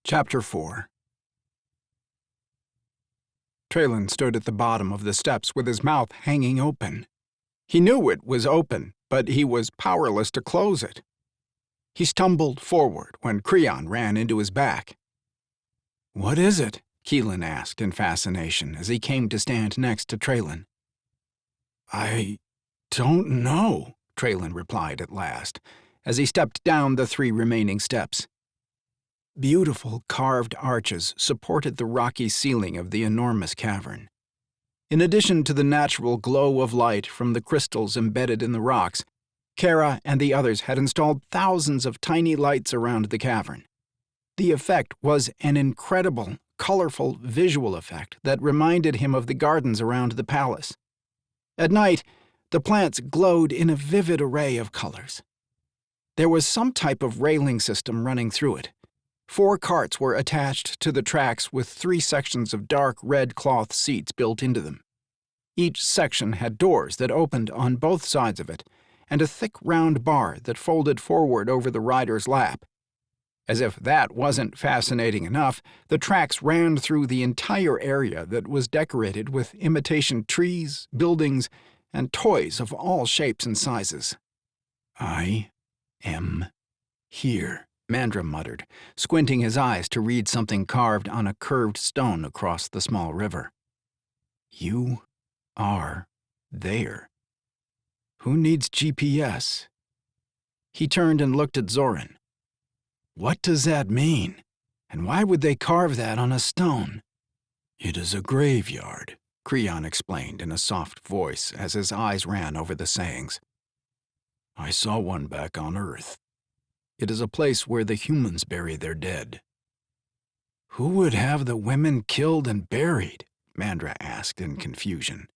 Chapter 4. Traylon stood at the bottom of the steps with his mouth hanging open. He knew it was open, but he was powerless to close it. He stumbled forward when Creon ran into his back. "What is it?" Keelan asked in fascination as he came to stand next to Traylon. "I don't know," Traylon replied at last, as he stepped down the 3 remaining steps. Beautiful carved arches supported the rocky ceiling of the enormous cavern. In addition to the natural glow of light from the crystals embedded in the rocks, Cara and the others had installed thousands of tiny lights around the cavern. The effect was an incredible, colorful visual effect that reminded him of the gardens around the palace. At night, the plants glowed in a vivid array of colors. There was some type of railing system running through it. 4 carts were attached to the tracks with 3 sections of dark red cloth seats built into them. Each section had doors that opened on both sides of it, and a thick round bar that folded forward over the rider's lap. As if that wasn't fascinating enough, the tracks ran through the entire area that was decorated with imitation trees, buildings, and toys of all shapes and sizes. "I am here," Mandra muttered, squinting his eyes to read something carved on a curved stone across the small river. "You are there. Who needs GPS?" He turned and looked at Zoran. "What does that mean? And why would they carve that on a stone?" "It is a graveyard," Creon explained in a soft voice as his eyes ran over the sayings. "I saw one back on Earth. It is a place where the humans bury their dead." "Who would have the women killed and buried?" Mandra asked in confusion.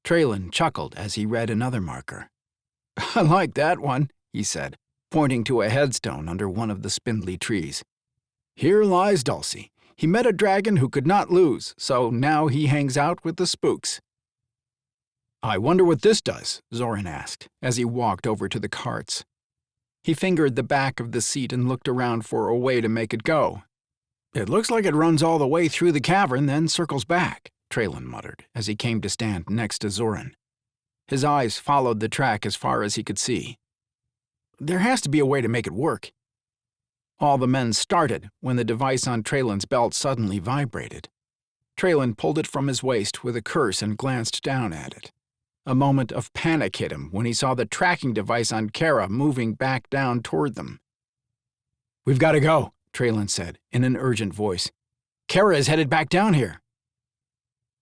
Traylon chuckled as he read another marker. "I like that one," he said, pointing to a headstone under one of the spindly trees. "Here lies Dulcie. He met a dragon who could not lose, so now he hangs out with the spooks." "I wonder what this does?" Zoran asked, as he walked over to the carts. He fingered the back of the seat and looked around for a way to make it go. "It looks like it runs all the way through the cavern, then circles back," Traylon muttered, as he came to stand next to Zoran. His eyes followed the track as far as he could see. "There has to be a way to make it work." All the men started when the device on Traylon's belt suddenly vibrated. Traylon pulled it from his waist with a curse and glanced down at it. A moment of panic hit him when he saw the tracking device on Cara moving back down toward them. "We've got to go," Traylon said in an urgent voice. "Cara is headed back down here."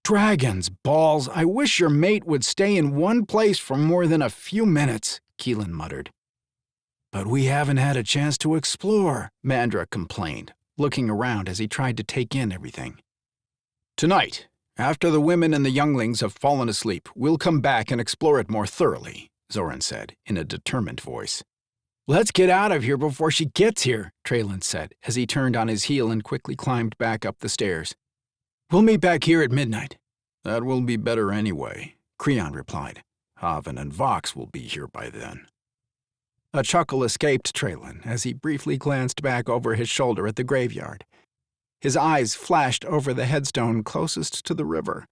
"Dragons, balls, I wish your mate would stay in one place for more than a few minutes," Keelan muttered. "But we haven't had a chance to explore," Mandra complained, looking around as he tried to take in everything. "Tonight, after the women and the younglings have fallen asleep, we'll come back and explore it more thoroughly," Zoran said in a determined voice. "Let's get out of here before she gets here," Traylon said as he turned on his heel and quickly climbed back up the stairs. "We'll meet back here at midnight." "That will be better anyway," Creon replied. "Haven and Vox will be here by then." A chuckle escaped Traylon as he briefly glanced back over his shoulder at the graveyard. His eyes flashed over the headstone closest to the river.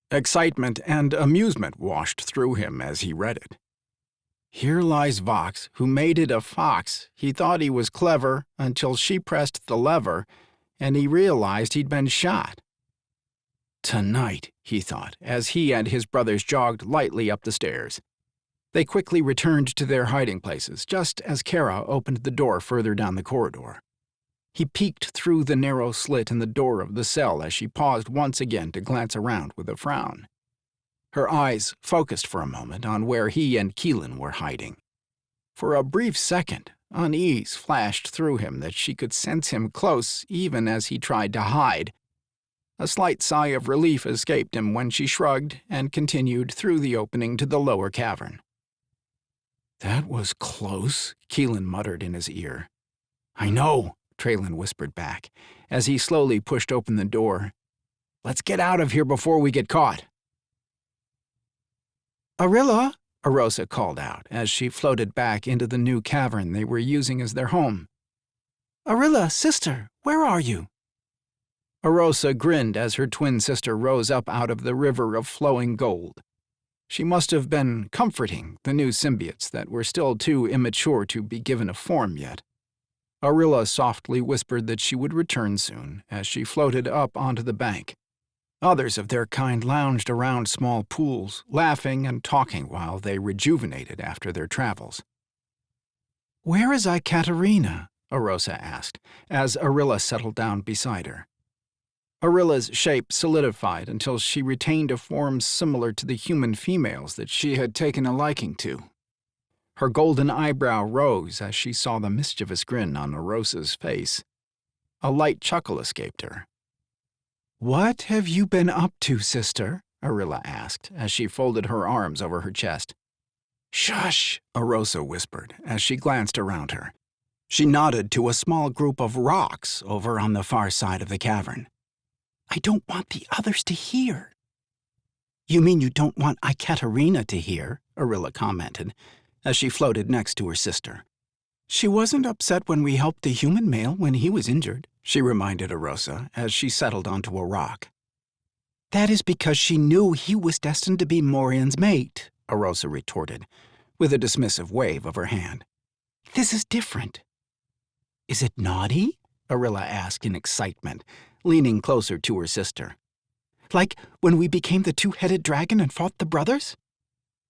Excitement and amusement washed through him as he read it. "Here lies Vox, who made it a fox. He thought he was clever until she pressed the lever, and he realized he'd been shot." "Tonight," he thought, as he and his brothers jogged lightly up the stairs. They quickly returned to their hiding places, just as Cara opened the door further down the corridor. He peeked through the narrow slit in the door of the cell as she paused once again to glance around with a frown. Her eyes focused for a moment on where he and Keelan were hiding. For a brief second, unease flashed through him that she could sense him close even as he tried to hide. A slight sigh of relief escaped him when she shrugged and continued through the opening to the lower cavern. "That was close," Keelan muttered in his ear. "I know," Traylon whispered back, as he slowly pushed open the door. "Let's get out of here before we get caught." "Arilla," Arosa called out as she floated back into the new cavern they were using as their home. Arilla, sister, where are you? Arosa grinned as her twin sister rose up out of the river of flowing gold. She must have been comforting the new symbiots that were still too immature to be given a form yet. Arilla softly whispered that she would return soon as she floated up onto the bank. Others of their kind lounged around small pools, laughing and talking while they rejuvenated after their travels. "Where is Ikaterina?" Arosa asked, as Arilla settled down beside her. Arilla's shape solidified until she retained a form similar to the human females that she had taken a liking to. Her golden eyebrow rose as she saw the mischievous grin on Arosa's face. A light chuckle escaped her. "What have you been up to, sister?" Arilla asked, as she folded her arms over her chest. "Shush," Arosa whispered as she glanced around her. She nodded to a small group of rocks over on the far side of the cavern. "I don't want the others to hear." "You mean you don't want Ikaterina to hear?" Arilla commented, as she floated next to her sister. "She wasn't upset when we helped the human male when he was injured," she reminded Arosa as she settled onto a rock. "That is because she knew he was destined to be Morian's mate," Arosa retorted, with a dismissive wave of her hand. "This is different." "Is it naughty?" Arilla asked in excitement, leaning closer to her sister. "Like when we became the two-headed dragon and fought the brothers?"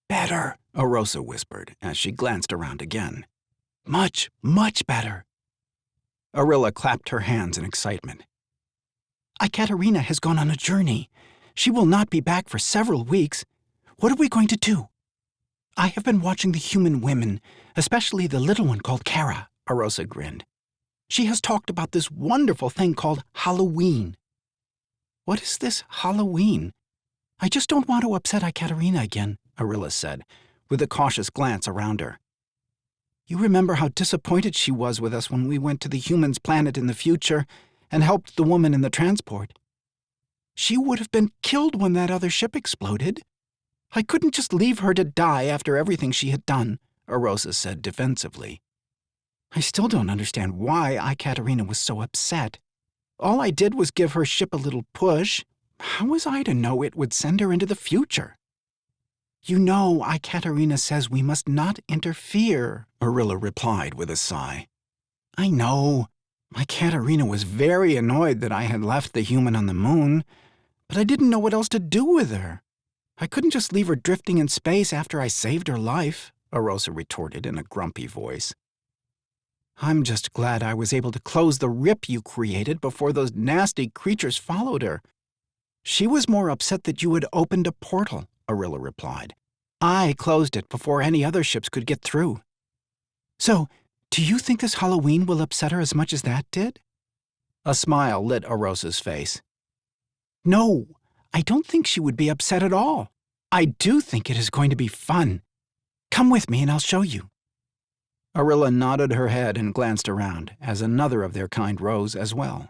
"Better," Arosa whispered as she glanced around again. "Much, much better." Arilla clapped her hands in excitement. "Ikaterina has gone on a journey. She will not be back for several weeks. What are we going to do?" "I have been watching the human women, especially the little one called Cara," Arosa grinned. "She has talked about this wonderful thing called Halloween." "What is this Halloween?" "I just don't want to upset Ikaterina again," Arilla said, with a cautious glance around her. "You remember how disappointed she was with us when we went to the humans' planet in the future and helped the woman in the transport? She would have been killed when that other ship exploded. I couldn't just leave her to die after everything she had done," Arosa said defensively. "I still don't understand why Ikaterina was so upset. All I did was give her ship a little push. How was I to know it would send her into the future?" "You know, Ikaterina says we must not interfere," Arilla replied with a sigh. "I know. Ikaterina was very annoyed that I had left the human on the moon, but I didn't know what else to do with her. I couldn't just leave her drifting in space after I saved her life," Arosa retorted in a grumpy voice. "I'm just glad I was able to close the rip you created before those nasty creatures followed her." "She was more upset that you had opened a portal," Arilla replied. "I closed it before any other ships could get through." "So, do you think this Halloween will upset her as much as that did?" A smile lit Arosa's face. "No, I don't think she would be upset at all. I do think it is going to be fun. Come with me and I'll show you." Arilla nodded her head and glanced around as another of their kind rose as well.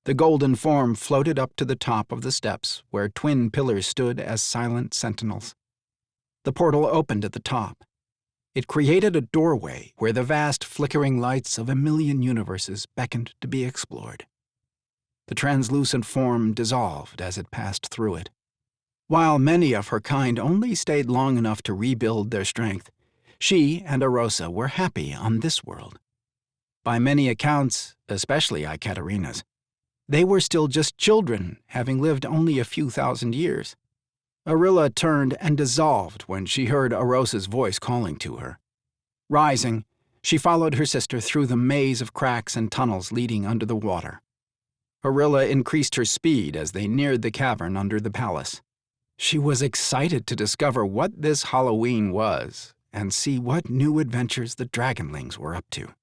The golden form floated up to the top of the steps where twin pillars stood as silent sentinels. The portal opened at the top. It created a doorway where the vast flickering lights of a million universes beckoned to be explored. The translucent form dissolved as it passed through it. While many of her kind only stayed long enough to rebuild their strength, she and Arosa were happy on this world. By many accounts, especially Ikaterina's, they were still just children, having lived only a few thousand years. Arilla turned and dissolved when she heard Arosa's voice calling to her. Rising, she followed her sister through the maze of cracks and tunnels leading under the water. Arilla increased her speed as they neared the cavern under the palace. She was excited to discover what this Halloween was and see what new adventures the Dragonlings were up to.